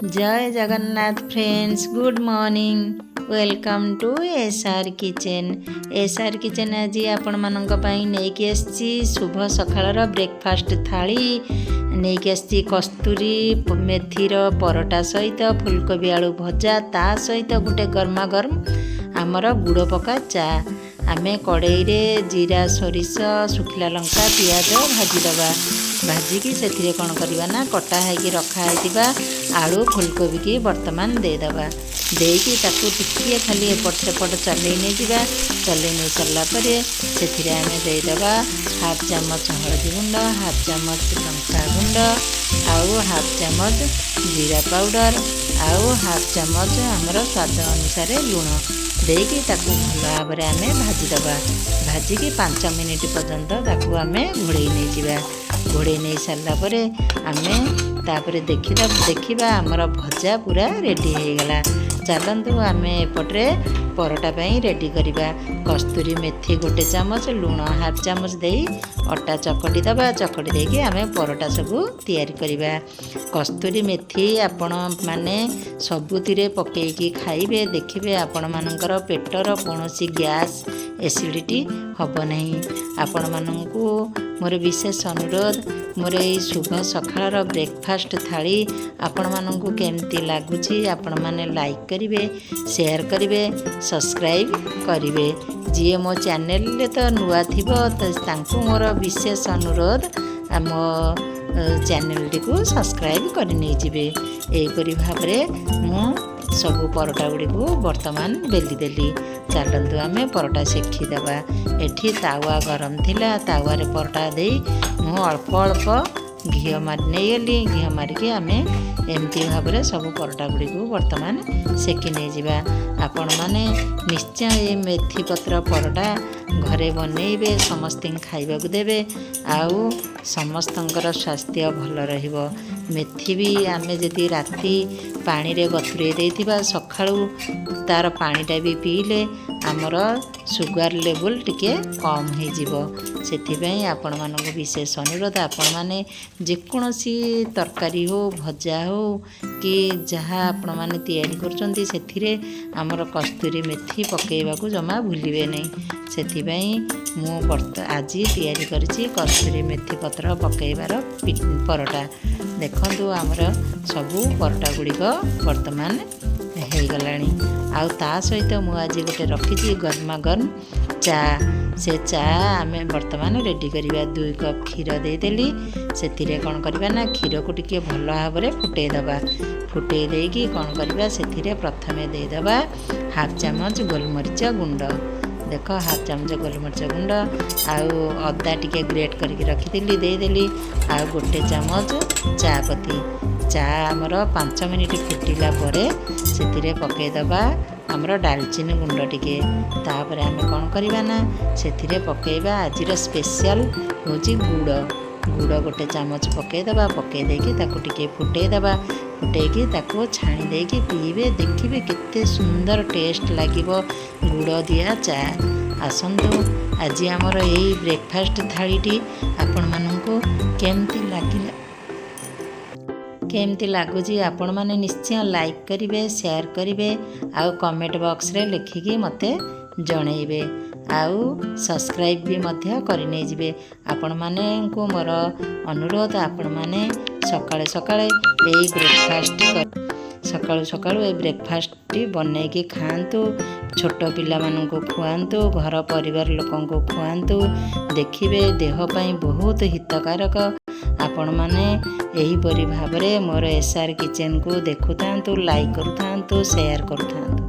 जय Jagannath friends, good morning. Welcome to SR kitchen. SR kitchen आज आपण मानक पई नेकी आछि शुभ सकाळर ब्रेकफास्ट थाली नेकी आछि कस्तूरी मेथीर परोटा सहित फुलकोबी आलू भजा ता सहित गोटे गरमा गरम आमर गुड़ पका चा। आमे कड़ाई रे जीरा सोरिष सुखिला लंका पियाज भाजीदबा। भाजिकी से कौन करवा ना कटा है रखा है आलू फुलकोबी की बर्तमान देदेबा। देकी ताकू टिके खाली एपट सेपट चलई नहीं जा। चलई नहीं सारापर से आम देदेबा हाफ चामच हलदी गुंड, हाफ चामच लंका गुंड, आउ हाफ चामच जीरा पाउडर, आउ हाफ चामच आमर स्वाद अनुसार लुण देकी ताकू भल भाव में आम भाजीदबा। भाजिकी 5 मिनिट पर्यंत ताकू आम घोड़े नहीं जा। घोड़े नहीं सारापर आम देखा आमर भजा पूरा रेडी हो गला। चलतु आम एपटे परोटा रेडी करवा। कस्तूरी मेथी गोटे चामच, लुण हाफ चामच दे अटा चकटी दबा। चकटी देके आम परोटा सबू तैयारी करवा। कस्तूरी मेथी आपण माने सबुतिरे पकेकी खाइबे, देखिबे आपण मानकर पेटर कौनसी गैस एसिडिटी हब नहीं। आपण मानकू मोर विशेष अनुरोध, मोर ये शुभ सकाळर ब्रेकफास्ट थाली आपण मानकू केमती लागुची आपण माने लाइक करिवे, शेयर करिवे, सब्सक्राइब करिवे। जी मो चैनल तो नुआ थिबो तो तांको मोर विशेष अनुरोध आम चैनल टी को सब्सक्राइब कर नहीं जिवे। एपरी भाव मु सबू परोटा गुड़ी को बर्तमान बेली देली। चलतु आम परोटा सेखीदबा। एठी तावा गरम थिला, तावा रे परोटा दे मु अल्प अल्प घी मारी नहीं गली। घी मारिकी आम एमती भाव में सब परोटा गुड़ी को बर्तमान सेकी नहीं जा। आपण मैंने निश्चय ये मेथी पत्र परोटा घरे बनइबे, समस्त खाइबा को देबे, आउ समस्तंकर स्वास्थ्य भल रहिबो। मेथी भी आमे जदि राति पानी रे गथुरे देथिबा सखाळु तार पानीटा भी पीले आमर सुगर लेवल टिके कम हो जीवो। सेथिपई आपण मानक विशेष अनुरोध, आपण माने जेकोसी तरकारी हो भजा हो कि जहाँ आपण माने तैयारी करचंती सेथिरे आमर कस्तूरी मेथी पकेइबा को जमा भूलिबे नहीं। सेथिपई मु आज तैयारी करिछि कस्तूरी मेथी पत्र पकेइबार परोटा। देखंतु आमर सबू परोटा गुड़िक बर्तमान हो गलानी। आउ ता सहित मु आज गोटे रखी गरमा गरम चा। से चा आम बर्तमान रेडी करवा। 2 कप क्षीर देदेली। से कौन करवा ना क्षीर को टिके भल भाव में फुटे दबा। फुटे देकी कौन करवा से प्रथम देदेबा हाफ चामच गोलमरीच गुंड। देख हाफ चामच गोलमरीच गुंड, आउ अदा टिके ग्रेट करके रखीदी देदेली। आउ गोटे चामच चापती। चा आमर 5 मिनिट फुटिला परे से पकईदबा आमर डालचीनी गुंड टिके। तापर आम कौन करवा ना से पकईबा आज स्पेशल हूँ गुड़। गुड़ गोटे चामच पकईदबा। पकईदेकी टिके फुटेदबा। फुटेकी छाणी देकी पीबे, देखिए केते सुंदर टेस्ट लागिबो गुड़ दिया चा। आसंतु आज आमर यही ब्रेकफास्ट थालीटी आपण मानकू केमती लगुच आपण माने निश्चय लाइक करिवे, शेयर करिवे, आउ कमेंट बॉक्स रे लिखिकी मते जणैबे, आउ सब्सक्राइब भी मध्य करि नै जिवे। आपण माने को मोर अनुरोध, आपण माने सकाळे सकाळे एई ब्रेकफास्ट सकाळु सकाळु ए ब्रेकफास्ट बनै के खांतु। छोट पिला माननको खुआंतु, घर परिवार लोकनको खुआंतु। देखिबे देह पई बहुत हितकारक। आपण माने एही परि भाबरे मोर एसआर किचन को देखुथांतु, लाइक करुथांतु, शेयर करुथांतु।